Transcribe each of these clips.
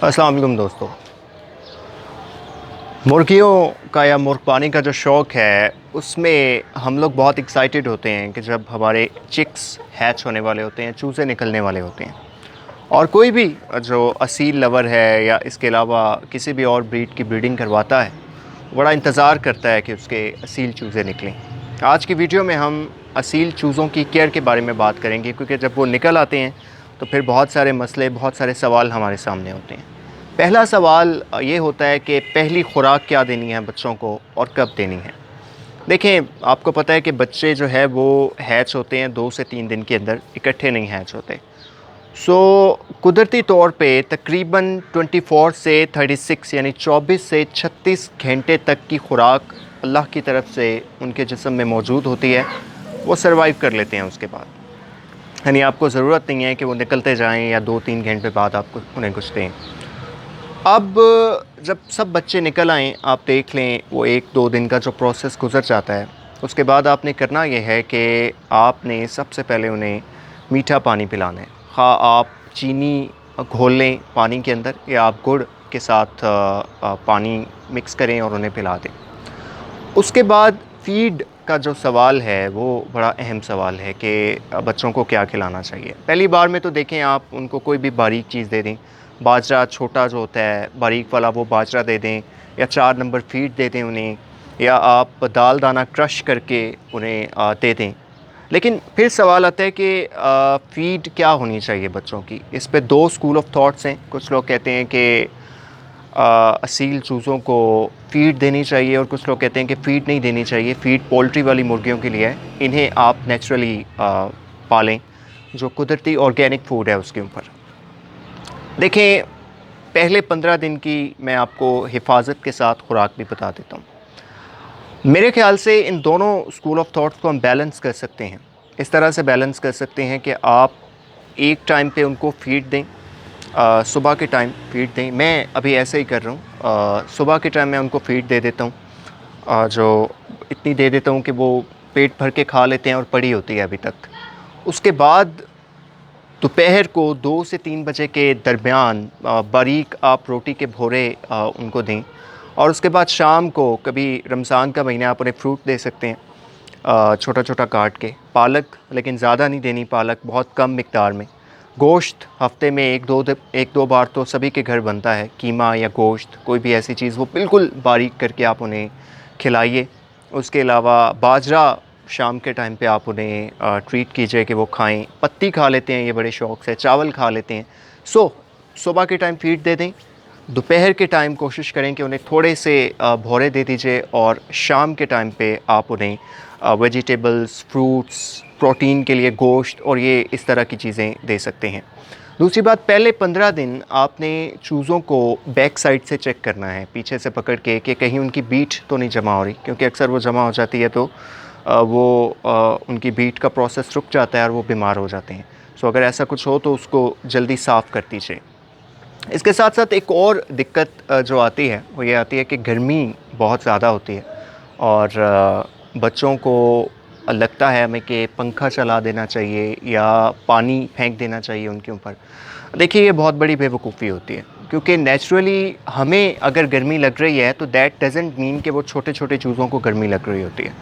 अस्सलाम वालेकुम दोस्तों। मुर्गियों का या मुर्गबानी का जो शौक़ है उसमें हम लोग बहुत एक्साइटेड होते हैं कि जब हमारे चिक्स हैच होने वाले होते हैं, चूज़े निकलने वाले होते हैं। और कोई भी जो असील लवर है या इसके अलावा किसी भी और ब्रीड की ब्रीडिंग करवाता है, बड़ा इंतज़ार करता है कि उसके असील चूज़े निकलें। आज की वीडियो में हम असील चूज़ों की केयर के बारे में बात करेंगे, क्योंकि जब वो निकल आते हैं तो फिर बहुत सारे मसले, बहुत सारे सवाल हमारे सामने होते हैं। पहला सवाल ये होता है कि पहली खुराक क्या देनी है बच्चों को और कब देनी है। देखें, आपको पता है कि बच्चे जो है वो हैच होते हैं 2 से 3 दिन के अंदर, इकट्ठे नहीं हैच होते। कुदरती तौर पे तकरीबन 24 से 36 यानी 24 से 36 घंटे तक की खुराक अल्लाह की तरफ से उनके जिस्म में मौजूद होती है, वो सर्वाइव कर लेते हैं उसके बाद। यानी आपको ज़रूरत नहीं है कि वो निकलते जाएं या 2-3 घंटे बाद आपको उन्हें कुछ दें। अब जब सब बच्चे निकल आएँ, आप देख लें वो 1-2 दिन का जो प्रोसेस गुज़र जाता है, उसके बाद आपने करना ये है कि आपने सबसे पहले उन्हें मीठा पानी पिलाना है। हाँ, आप चीनी घोल लें पानी के अंदर या आप गुड़ के साथ पानी मिक्स करें और उन्हें पिला दें। उसके बाद फ़ीड का जो सवाल है वो बड़ा अहम सवाल है कि बच्चों को क्या खिलाना चाहिए। पहली बार में तो देखें, आप उनको कोई भी बारीक चीज़ दे दें। बाजरा छोटा जो होता है बारीक वाला, वो बाजरा दे दें या 4 नंबर फ़ीड दे दें उन्हें, या आप दाल दाना क्रश करके उन्हें दे दें। लेकिन फिर सवाल आता है कि फ़ीड क्या होनी चाहिए बच्चों की। इस पे 2 स्कूल ऑफ थॉट्स हैं। कुछ लोग कहते हैं कि असील चूज़ों को फ़ीड देनी चाहिए और कुछ लोग कहते हैं कि फ़ीड नहीं देनी चाहिए, फ़ीड पोल्ट्री वाली मुर्गियों के लिए है, इन्हें आप नेचुरली पालें, जो कुदरती ऑर्गेनिक फ़ूड है उसके ऊपर। देखें, पहले 15 दिन की मैं आपको हिफाजत के साथ खुराक भी बता देता हूँ। मेरे ख़्याल से इन दोनों स्कूल ऑफ थॉट्स को हम बैलेंस कर सकते हैं। इस तरह से बैलेंस कर सकते हैं कि आप एक टाइम पे उनको फ़ीड दें, सुबह के टाइम फ़ीड दें। मैं अभी ऐसे ही कर रहा हूँ, सुबह के टाइम मैं उनको फ़ीड दे देता हूँ, जो इतनी दे देता हूँ कि वो पेट भर के खा लेते हैं और पड़ी होती है अभी तक। उसके बाद दोपहर को 2 से 3 बजे के दरमियान बारीक आप रोटी के भोरे उनको दें। और उसके बाद शाम को, कभी रमज़ान का महीना, आप उन्हें फ्रूट दे सकते हैं छोटा छोटा काट के। पालक, लेकिन ज़्यादा नहीं देनी पालक, बहुत कम मिक़दार में। गोश्त हफ़्ते में 1-2 बार तो सभी के घर बनता है, कीमा या गोश्त, कोई भी ऐसी चीज़, वो बिल्कुल बारीक करके आप उन्हें खिलाइए। उसके अलावा बाजरा शाम के टाइम पे आप उन्हें ट्रीट कीजिए कि वो खाएं। पत्ती खा लेते हैं ये बड़े शौक़ से, चावल खा लेते हैं। सुबह के टाइम फ़ीड दे दें। दोपहर के टाइम कोशिश करें कि उन्हें थोड़े से भोरे दे दीजिए, और शाम के टाइम पे आप उन्हें वेजिटेबल्स, फ्रूट्स, प्रोटीन के लिए गोश्त और ये इस तरह की चीज़ें दे सकते हैं। दूसरी बात, पहले 15 दिन आपने चूज़ों को बैक साइड से चेक करना है, पीछे से पकड़ के, कि कहीं उनकी बीट तो नहीं जमा हो रही, क्योंकि अक्सर वो जमा हो जाती है तो उनकी बीट का प्रोसेस रुक जाता है और वो बीमार हो जाते हैं। अगर ऐसा कुछ हो तो उसको जल्दी साफ़ कर दीजिए। इसके साथ साथ एक और दिक्कत जो आती है वो ये आती है कि गर्मी बहुत ज़्यादा होती है, और बच्चों को लगता है हमें कि पंखा चला देना चाहिए या पानी फेंक देना चाहिए उनके ऊपर। देखिए, ये बहुत बड़ी बेवकूफ़ी होती है, क्योंकि नेचुरली हमें अगर गर्मी लग रही है तो दैट डज़न्ट मीन कि वो छोटे छोटे चूज़ों को गर्मी लग रही होती है।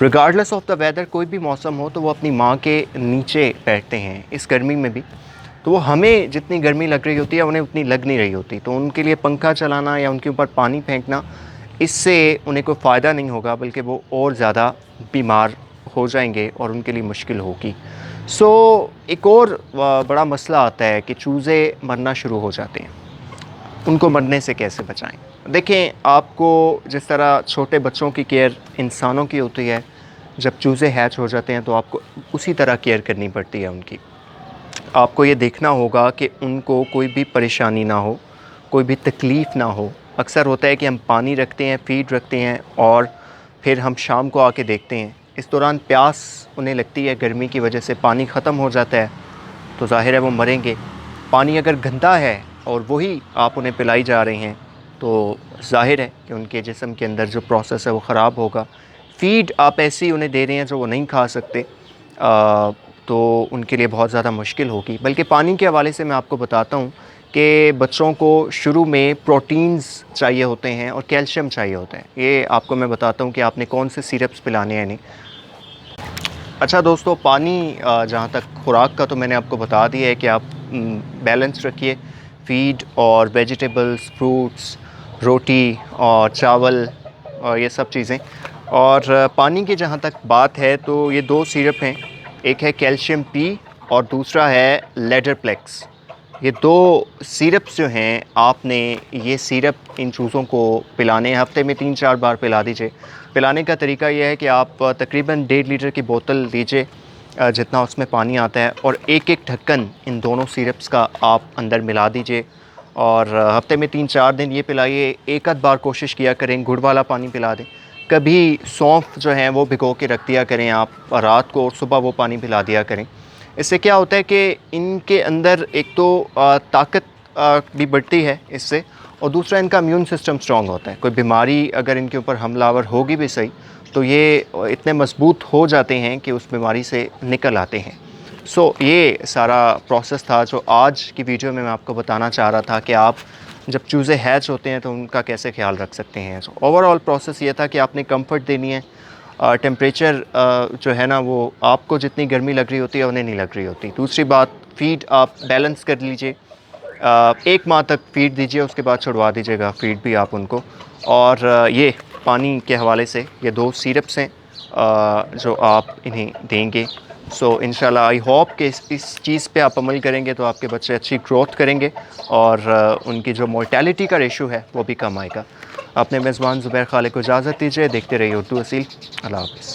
रिगार्डलेस ऑफ द वेदर, कोई भी मौसम हो, तो वो अपनी माँ के नीचे बैठते हैं इस गर्मी में भी। तो वो हमें जितनी गर्मी लग रही होती है उन्हें उतनी लग नहीं रही होती। तो उनके लिए पंखा चलाना या उनके ऊपर पानी फेंकना, इससे उन्हें कोई फ़ायदा नहीं होगा, बल्कि वो और ज़्यादा बीमार हो जाएंगे और उनके लिए मुश्किल होगी। एक और बड़ा मसला आता है कि चूज़े मरना शुरू हो जाते हैं। उनको मरने से कैसे बचाएं? देखें, आपको जिस तरह छोटे बच्चों की केयर इंसानों की होती है, जब चूज़े हैच हो जाते हैं तो आपको उसी तरह केयर करनी पड़ती है उनकी। आपको ये देखना होगा कि उनको कोई भी परेशानी ना हो, कोई भी तकलीफ़ ना हो। अक्सर होता है कि हम पानी रखते हैं, फ़ीड रखते हैं, और फिर हम शाम को आके देखते हैं, इस दौरान प्यास उन्हें लगती है, गर्मी की वजह से पानी ख़त्म हो जाता है, तो ज़ाहिर है वो मरेंगे। पानी अगर गंदा है और वही आप उन्हें पिलाई जा रहे हैं, तो ज़ाहिर है कि उनके जिस्म के अंदर जो प्रोसेस है वो ख़राब होगा। फ़ीड आप ऐसी उन्हें दे रहे हैं जो वो नहीं खा सकते, तो उनके लिए बहुत ज़्यादा मुश्किल होगी। बल्कि पानी के हवाले से मैं आपको बताता हूँ कि बच्चों को शुरू में प्रोटीन्स चाहिए होते हैं और कैल्शियम चाहिए होता है। ये आपको मैं बताता हूँ कि आपने कौन से सिरप्स पिलाने हैं नहीं। अच्छा दोस्तों, पानी जहाँ तक खुराक का तो मैंने आपको बता दिया है कि आप बैलेंस रखिए, फीड और वेजिटेबल्स, फ्रूट्स, रोटी और चावल और ये सब चीज़ें। और पानी की जहाँ तक बात है तो ये 2 सिरप हैं, एक है कैल्शियम पी और दूसरा है लेडरप्लेक्स। ये 2 सिरप्स जो हैं, आपने ये सिरप इन चूज़ों को पिलाने हैं, हफ़्ते में 3-4 बार पिला दीजिए। पिलाने का तरीका ये है कि आप तकरीबन 1.5 लीटर की बोतल लीजिए, जितना उसमें पानी आता है, और एक-एक ढक्कन इन दोनों सिरप्स का आप अंदर मिला दीजिए और हफ़्ते में 3-4 दिन ये पिलाइए। एक आध बार कोशिश किया करें गुड़ वाला पानी पिला दें। कभी सौंफ जो है वो भिगो के रख दिया करें आप रात को, और सुबह वो पानी पिला दिया करें। इससे क्या होता है कि इनके अंदर एक तो ताकत भी बढ़ती है इससे, और दूसरा इनका इम्यून सिस्टम स्ट्रॉन्ग होता है। कोई बीमारी अगर इनके ऊपर हमलावर होगी भी सही, तो ये इतने मजबूत हो जाते हैं कि उस बीमारी से निकल आते हैं। सो ये सारा प्रोसेस था जो आज की वीडियो में मैं आपको बताना चाह रहा था कि आप जब चूज़े हैच होते हैं तो उनका कैसे ख्याल रख सकते हैं। सो ओवरऑल प्रोसेस ये था कि आपने कंफर्ट देनी है। टेम्परेचर जो है ना, वो आपको जितनी गर्मी लग रही होती है उन्हें नहीं लग रही होती। दूसरी बात, फ़ीड आप बैलेंस कर लीजिए, 1 माह तक फ़ीड दीजिए, उसके बाद छुड़वा दीजिएगा फ़ीड भी आप उनको। और ये पानी के हवाले से ये 2 सिरप्स हैं जो आप इन्हें देंगे। सो इंशाल्लाह आई होप कि इस चीज़ पे आप अमल करेंगे तो आपके बच्चे अच्छी ग्रोथ करेंगे और उनकी जो मोर्टेलिटी का रेशो है वो भी कम आएगा। अपने मेज़बान ज़ुबैर खालिक को इजाज़त दीजिए। देखते रहिए उर्दू असील। अल्लाह हाफ़िज़।